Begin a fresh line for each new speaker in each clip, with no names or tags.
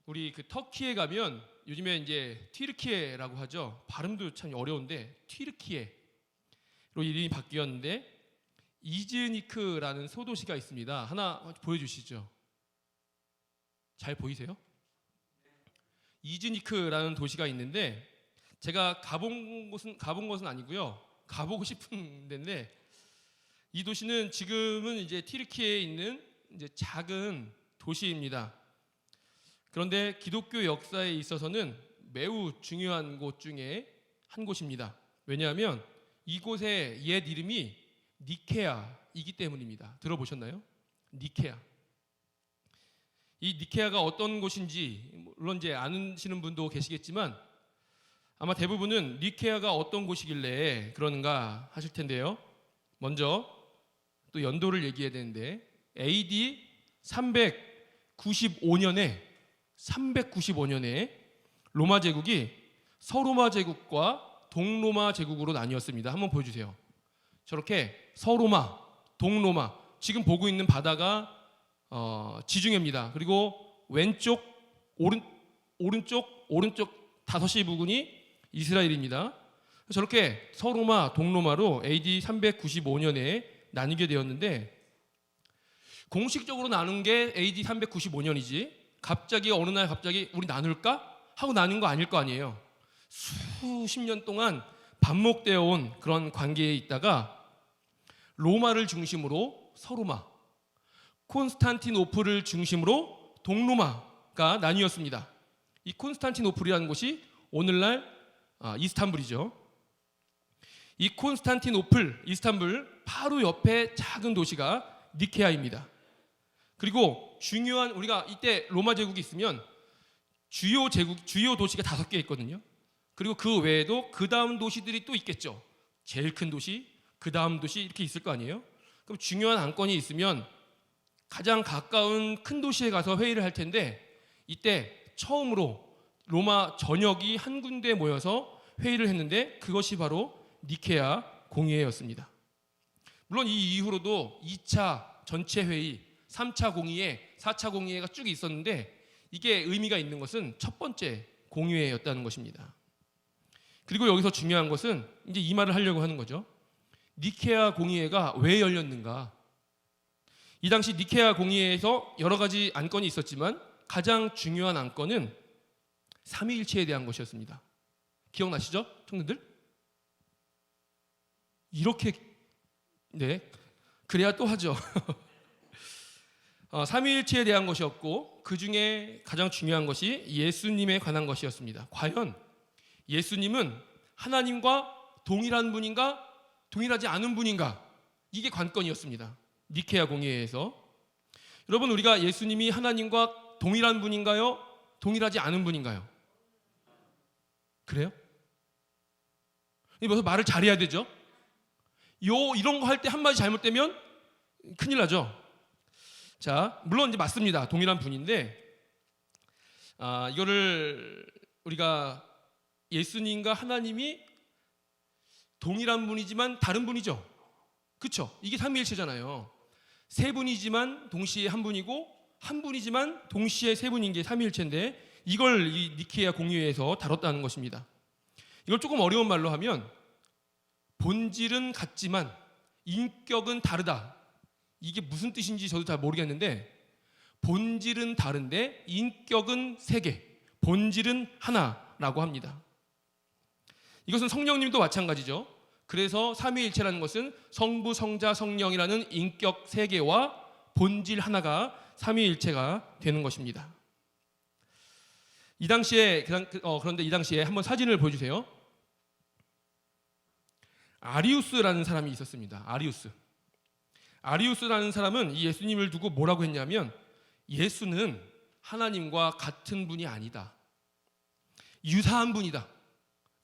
우리 그 터키에 가면 요즘에 이제 튀르키예라고 하죠. 발음도 참 어려운데 튀르키예로 이름이 바뀌었는데 이즈니크라는 소도시가 있습니다. 하나 보여주시죠. 잘 보이세요? 이즈니크라는 도시가 있는데 제가 가본 것은 아니고요. 가보고 싶은 데인데 이 도시는 지금은 이제 튀르키예에 있는 이제 작은 도시입니다. 그런데 기독교 역사에 있어서는 매우 중요한 곳 중에 한 곳입니다. 왜냐하면 이곳의 옛 이름이 니케아이기 때문입니다. 들어보셨나요? 니케아. 이 니케아가 어떤 곳인지 물론 이제 아시는 분도 계시겠지만 아마 대부분은 니케아가 어떤 곳이길래 그런가 하실 텐데요. 먼저 또 연도를 얘기해야 되는데 AD 395년에 로마 제국이 서로마 제국과 동로마 제국으로 나뉘었습니다. 한번 보여주세요. 저렇게 서로마, 동로마, 지금 보고 있는 바다가 지중해입니다. 그리고 왼쪽, 오른쪽 5시 부근이 이스라엘입니다. 저렇게 서로마, 동로마로 AD 395년에 나뉘게 되었는데 공식적으로 나눈 게 AD 395년이지 갑자기 어느 날 갑자기 우리 나눌까? 하고 나눈 거 아닐 거 아니에요. 수십 년 동안 반복되어 온 그런 관계에 있다가 로마를 중심으로 서로마, 콘스탄티노플을 중심으로 동로마가 나뉘었습니다. 이 콘스탄티노플이라는 곳이 오늘날 이스탄불이죠. 이 콘스탄티노플, 이스탄불 바로 옆에 작은 도시가 니케아입니다. 그리고 중요한 우리가 이때 로마 제국이 있으면 주요 도시가 5개 있거든요. 그리고 그 외에도 그 다음 도시들이 또 있겠죠. 제일 큰 도시, 그 다음 도시 이렇게 있을 거 아니에요. 그럼 중요한 안건이 있으면 가장 가까운 큰 도시에 가서 회의를 할 텐데 이때 처음으로 로마 전역이 한 군데에 모여서 회의를 했는데 그것이 바로 니케아 공의회였습니다. 물론 이 이후로도 2차 전체 회의, 3차 공의회, 4차 공의회가 쭉 있었는데 이게 의미가 있는 것은 첫 번째 공의회였다는 것입니다. 그리고 여기서 중요한 것은 이제 이 말을 하려고 하는 거죠. 니케아 공의회가 왜 열렸는가? 이 당시 니케아 공의회에서 여러 가지 안건이 있었지만 가장 중요한 안건은 삼위일체에 대한 것이었습니다. 기억나시죠? 청년들? 이렇게 그래야 또 하죠. 삼위일체에 대한 것이었고 그 중에 가장 중요한 것이 예수님에 관한 것이었습니다. 과연 예수님은 하나님과 동일한 분인가 동일하지 않은 분인가 이게 관건이었습니다. 니케아 공의회에서. 여러분 우리가 예수님이 하나님과 동일한 분인가요? 동일하지 않은 분인가요? 그래요? 그래서 말을 잘해야 되죠. 이런 거 할 때 한마디 잘못되면 큰일 나죠. 자, 물론 이제 맞습니다. 동일한 분인데 이거를 우리가 예수님과 하나님이 동일한 분이지만 다른 분이죠. 그렇죠? 이게 삼위일체잖아요. 세 분이지만 동시에 한 분이고 한 분이지만 동시에 세 분인 게 삼위일체인데 이걸 이 니케아 공의회에서 다뤘다는 것입니다. 이걸 조금 어려운 말로 하면 본질은 같지만 인격은 다르다. 이게 무슨 뜻인지 저도 잘 모르겠는데 본질은 다른데 인격은 세 개, 본질은 하나라고 합니다. 이것은 성령님도 마찬가지죠. 그래서 삼위일체라는 것은 성부, 성자, 성령이라는 인격 세 개와 본질 하나가 삼위일체가 되는 것입니다. 이 당시에 그런데 이 당시에 한번 사진을 보여주세요. 아리우스라는 사람이 있었습니다. 아리우스라는 사람은 이 예수님을 두고 뭐라고 했냐면 예수는 하나님과 같은 분이 아니다. 유사한 분이다.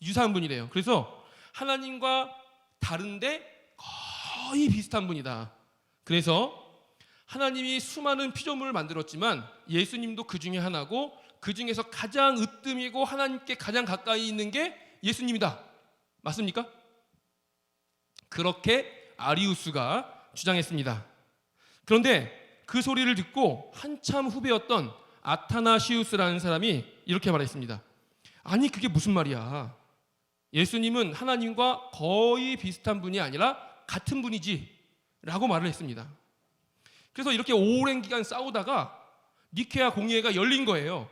유사한 분이래요. 그래서 하나님과 다른데 거의 비슷한 분이다. 그래서 하나님이 수많은 피조물을 만들었지만 예수님도 그 중에 하나고 그 중에서 가장 으뜸이고 하나님께 가장 가까이 있는 게 예수님이다. 맞습니까? 그렇게 아리우스가 주장했습니다. 그런데 그 소리를 듣고 한참 후배였던 아타나시우스라는 사람이 이렇게 말했습니다. 아니 그게 무슨 말이야? 예수님은 하나님과 거의 비슷한 분이 아니라 같은 분이지 라고 말을 했습니다. 그래서 이렇게 오랜 기간 싸우다가 니케아 공의회가 열린 거예요.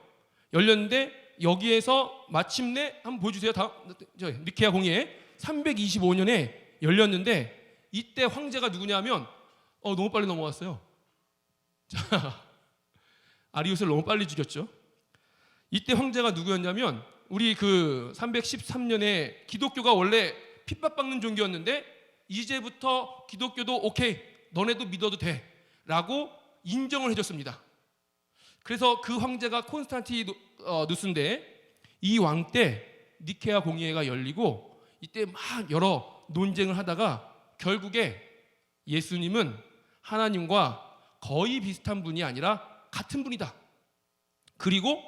열렸는데 여기에서 마침내 한번 보여주세요. 니케아 공의회 325년에 열렸는데 이때 황제가 누구냐면 너무 빨리 넘어갔어요. 자, 아리우스를 너무 빨리 죽였죠. 이때 황제가 누구였냐면 우리 그 313년에 기독교가 원래 핍박받는 종교였는데 이제부터 기독교도 오케이 너네도 믿어도 돼 라고 인정을 해줬습니다. 그래서 그 황제가 콘스탄티누스인데 이 왕 때 니케아 공의회가 열리고 이때 막 여러 논쟁을 하다가 결국에 예수님은 하나님과 거의 비슷한 분이 아니라 같은 분이다. 그리고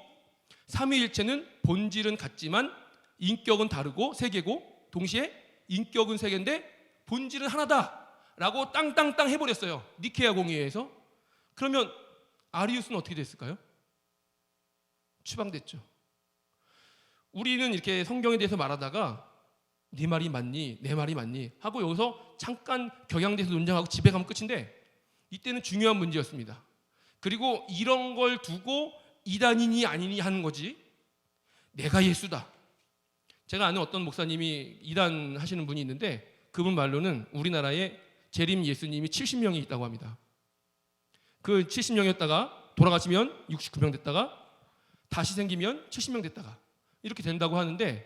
삼위일체는 본질은 같지만 인격은 다르고 세 개고 동시에 인격은 세 개인데 본질은 하나다라고 땅땅땅 해버렸어요. 니케아 공의회에서. 그러면 아리우스는 어떻게 됐을까요? 추방됐죠. 우리는 이렇게 성경에 대해서 말하다가 네 말이 맞니? 내 말이 맞니? 하고 여기서 잠깐 격양돼서 논쟁하고 집에 가면 끝인데 이때는 중요한 문제였습니다. 그리고 이런 걸 두고 이단이니 아니니 하는 거지 내가 예수다. 제가 아는 어떤 목사님이 이단 하시는 분이 있는데 그분 말로는 우리나라에 재림 예수님이 70명이 있다고 합니다. 그 70명이었다가 돌아가시면 69명 됐다가 다시 생기면 70명 됐다가 이렇게 된다고 하는데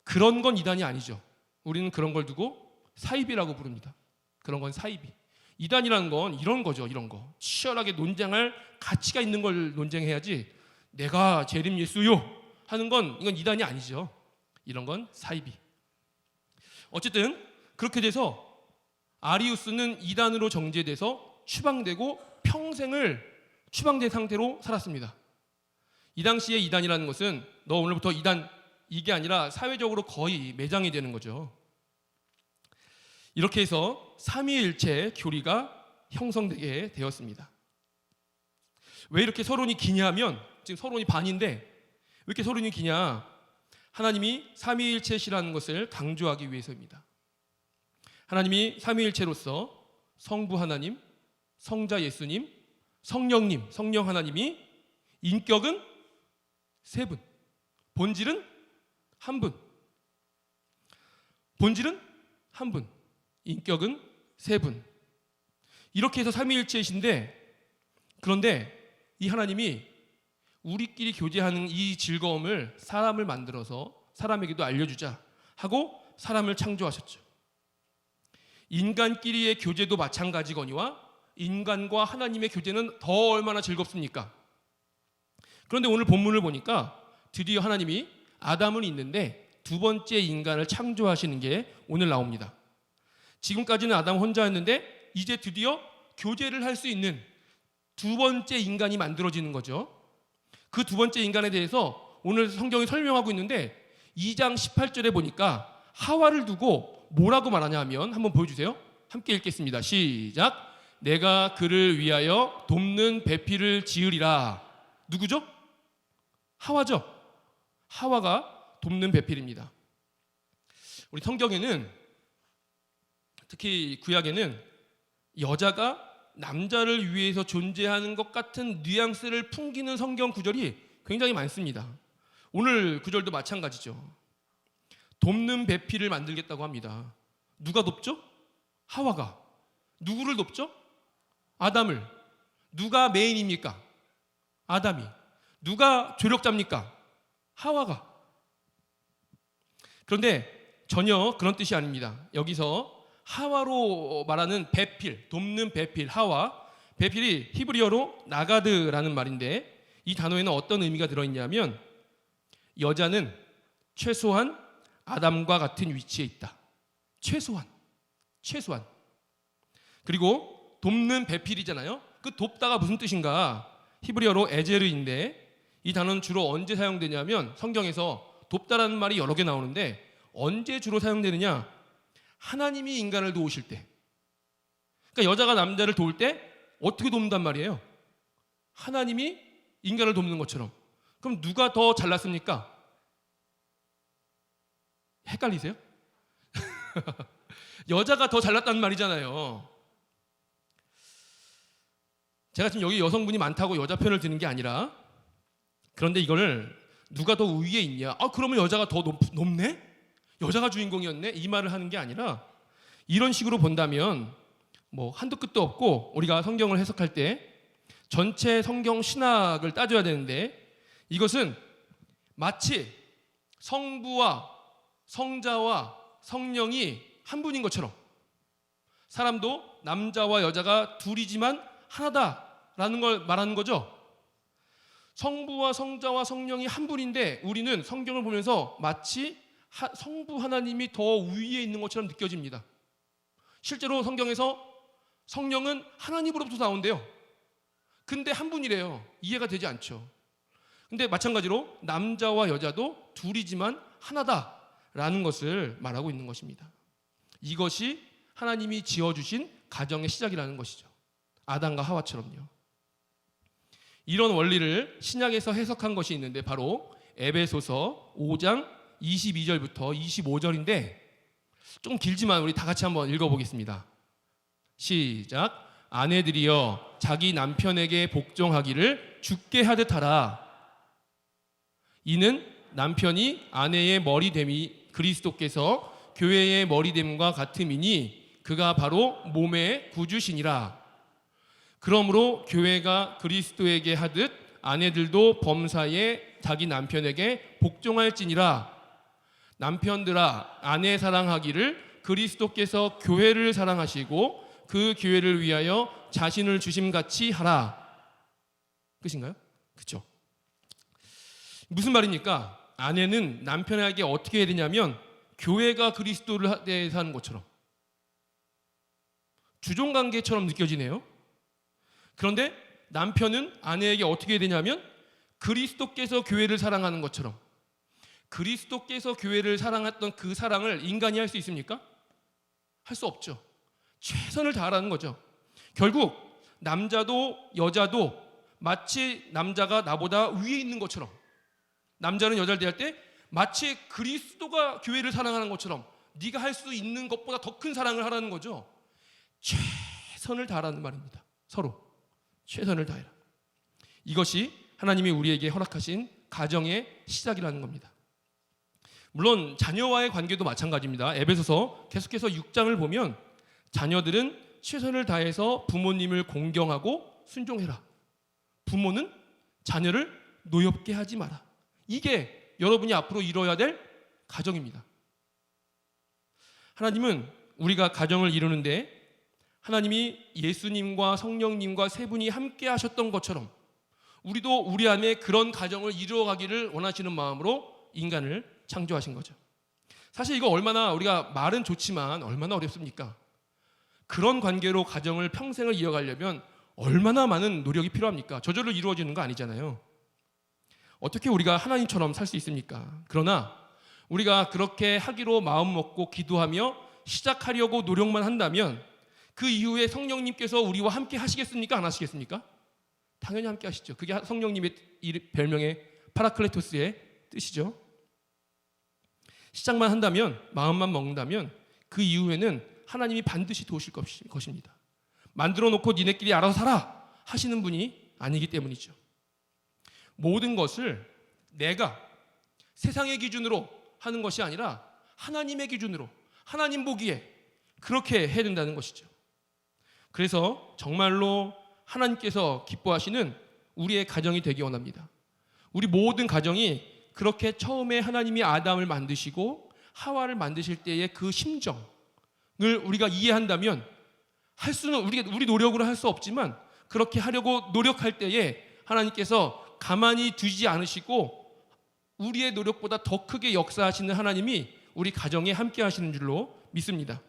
그런 건 이단이 아니죠. 우리는 그런 걸 두고 사이비라고 부릅니다. 그런 건 사이비. 이단이라는 건 이런 거죠. 이런 거 치열하게 논쟁할 가치가 있는 걸 논쟁해야지 내가 재림 예수요 하는 건 이건 이단이 아니죠. 이런 건 사이비. 어쨌든 그렇게 돼서 아리우스는 이단으로 정죄돼서 추방되고 평생을 추방된 상태로 살았습니다. 이 당시에 이단이라는 것은 너 오늘부터 이단 이게 아니라 사회적으로 거의 매장이 되는 거죠. 이렇게 해서 삼위일체 교리가 형성되게 되었습니다. 왜 이렇게 서론이 기냐면 지금 서론이 반인데 왜 이렇게 서론이 기냐? 하나님이 삼위일체시라는 것을 강조하기 위해서입니다. 하나님이 삼위일체로서 성부 하나님, 성자 예수님, 성령님, 성령 하나님이 인격은 세 분, 본질은 한 분. 본질은 한 분, 인격은 세 분. 이렇게 해서 삼위일체이신데 그런데 이 하나님이 우리끼리 교제하는 이 즐거움을 사람을 만들어서 사람에게도 알려주자 하고 사람을 창조하셨죠. 인간끼리의 교제도 마찬가지거니와 인간과 하나님의 교제는 더 얼마나 즐겁습니까? 그런데 오늘 본문을 보니까 드디어 하나님이 아담은 있는데 두 번째 인간을 창조하시는 게 오늘 나옵니다. 지금까지는 아담 혼자였는데 이제 드디어 교제를 할 수 있는 두 번째 인간이 만들어지는 거죠. 그 두 번째 인간에 대해서 오늘 성경이 설명하고 있는데 2장 18절에 보니까 하와를 두고 뭐라고 말하냐 하면 한번 보여주세요. 함께 읽겠습니다. 시작. 내가 그를 위하여 돕는 배필을 지으리라. 누구죠? 하와죠. 하와가 돕는 배필입니다. 우리 성경에는 특히 구약에는 여자가 남자를 위해서 존재하는 것 같은 뉘앙스를 풍기는 성경 구절이 굉장히 많습니다. 오늘 구절도 마찬가지죠. 돕는 배필을 만들겠다고 합니다. 누가 돕죠? 하와가. 누구를 돕죠? 아담을. 누가 메인입니까? 아담이. 누가 조력자입니까? 하와가. 그런데 전혀 그런 뜻이 아닙니다. 여기서 하와로 말하는 배필, 돕는 배필, 하와. 배필이 히브리어로 나가드라는 말인데 이 단어에는 어떤 의미가 들어있냐면 여자는 최소한 아담과 같은 위치에 있다. 최소한. 그리고 돕는 배필이잖아요. 그 돕다가 무슨 뜻인가? 히브리어로 에제르인데 이 단어는 주로 언제 사용되냐면 성경에서 돕다라는 말이 여러 개 나오는데 언제 주로 사용되느냐? 하나님이 인간을 도우실 때. 그러니까 여자가 남자를 도울 때 어떻게 돕는단 말이에요? 하나님이 인간을 돕는 것처럼. 그럼 누가 더 잘났습니까? 헷갈리세요? 여자가 더 잘났다는 말이잖아요. 제가 지금 여기 여성분이 많다고 여자 편을 드는 게 아니라, 그런데 이거를 누가 더 위에 있냐? 그러면 여자가 더 높네? 여자가 주인공이었네? 이 말을 하는 게 아니라, 이런 식으로 본다면 뭐 한도 끝도 없고, 우리가 성경을 해석할 때 전체 성경 신학을 따져야 되는데, 이것은 마치 성부와 성자와 성령이 한 분인 것처럼, 사람도 남자와 여자가 둘이지만 하나다라는 걸 말하는 거죠. 성부와 성자와 성령이 한 분인데, 우리는 성경을 보면서 마치 성부 하나님이 더 위에 있는 것처럼 느껴집니다. 실제로 성경에서 성령은 하나님으로부터 나온대요. 근데 한 분이래요. 이해가 되지 않죠. 근데 마찬가지로 남자와 여자도 둘이지만 하나다라는 것을 말하고 있는 것입니다. 이것이 하나님이 지어주신 가정의 시작이라는 것이죠. 아담과 하와처럼요. 이런 원리를 신약에서 해석한 것이 있는데, 바로 에베소서 5장 22절부터 25절인데 좀 길지만 우리 다 같이 한번 읽어보겠습니다. 시작. 아내들이여 자기 남편에게 복종하기를 주께 하듯 하라. 이는 남편이 아내의 머리됨이 그리스도께서 교회의 머리됨과 같음이니 그가 바로 몸의 구주시니라. 그러므로 교회가 그리스도에게 하듯 아내들도 범사에 자기 남편에게 복종할지니라. 남편들아 아내 사랑하기를 그리스도께서 교회를 사랑하시고 그 교회를 위하여 자신을 주심같이 하라. 끝인가요? 그렇죠. 무슨 말입니까? 아내는 남편에게 어떻게 해야 되냐면, 교회가 그리스도를 대해서 하는 것처럼, 주종관계처럼 느껴지네요. 그런데 남편은 아내에게 어떻게 해야 되냐면, 그리스도께서 교회를 사랑하는 것처럼. 그리스도께서 교회를 사랑했던 그 사랑을 인간이 할 수 있습니까? 할 수 없죠. 최선을 다하라는 거죠. 결국 남자도 여자도 마치 남자가 나보다 위에 있는 것처럼, 남자는 여자를 대할 때 마치 그리스도가 교회를 사랑하는 것처럼 네가 할 수 있는 것보다 더 큰 사랑을 하라는 거죠. 최선을 다하라는 말입니다. 서로 최선을 다해라. 이것이 하나님이 우리에게 허락하신 가정의 시작이라는 겁니다. 물론 자녀와의 관계도 마찬가지입니다. 에베소서 계속해서 6장을 보면 자녀들은 최선을 다해서 부모님을 공경하고 순종해라. 부모는 자녀를 노엽게 하지 마라. 이게 여러분이 앞으로 이뤄야 될 가정입니다. 하나님은 우리가 가정을 이루는데 하나님이 예수님과 성령님과 세 분이 함께 하셨던 것처럼 우리도 우리 안에 그런 가정을 이루어가기를 원하시는 마음으로 인간을 창조하신 거죠. 사실 이거 얼마나 우리가 말은 좋지만 얼마나 어렵습니까? 그런 관계로 가정을 평생을 이어가려면 얼마나 많은 노력이 필요합니까? 저절로 이루어지는 거 아니잖아요. 어떻게 우리가 하나님처럼 살 수 있습니까? 그러나 우리가 그렇게 하기로 마음 먹고 기도하며 시작하려고 노력만 한다면 그 이후에 성령님께서 우리와 함께 하시겠습니까? 안 하시겠습니까? 당연히 함께 하시죠. 그게 성령님의 별명의 파라클레토스의 뜻이죠. 시작만 한다면, 마음만 먹는다면 그 이후에는 하나님이 반드시 도우실 것입니다. 만들어 놓고 니네끼리 알아서 살아 하시는 분이 아니기 때문이죠. 모든 것을 내가 세상의 기준으로 하는 것이 아니라 하나님의 기준으로, 하나님 보기에 그렇게 해야 된다는 것이죠. 그래서 정말로 하나님께서 기뻐하시는 우리의 가정이 되기 원합니다. 우리 모든 가정이 그렇게 처음에 하나님이 아담을 만드시고 하와를 만드실 때의 그 심정을 우리가 이해한다면, 할 수는 우리 노력으로 할 수 없지만 그렇게 하려고 노력할 때에 하나님께서 가만히 두지 않으시고 우리의 노력보다 더 크게 역사하시는 하나님이 우리 가정에 함께 하시는 줄로 믿습니다.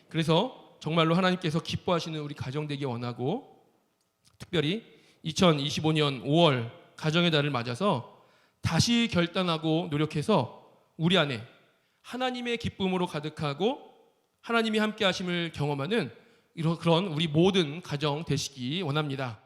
그래서 정말로 하나님께서 기뻐하시는 우리 가정 되기 원하고, 특별히 2025년 5월 가정의 달을 맞아서 다시 결단하고 노력해서 우리 안에 하나님의 기쁨으로 가득하고 하나님이 함께 하심을 경험하는 그런 우리 모든 가정 되시기 원합니다.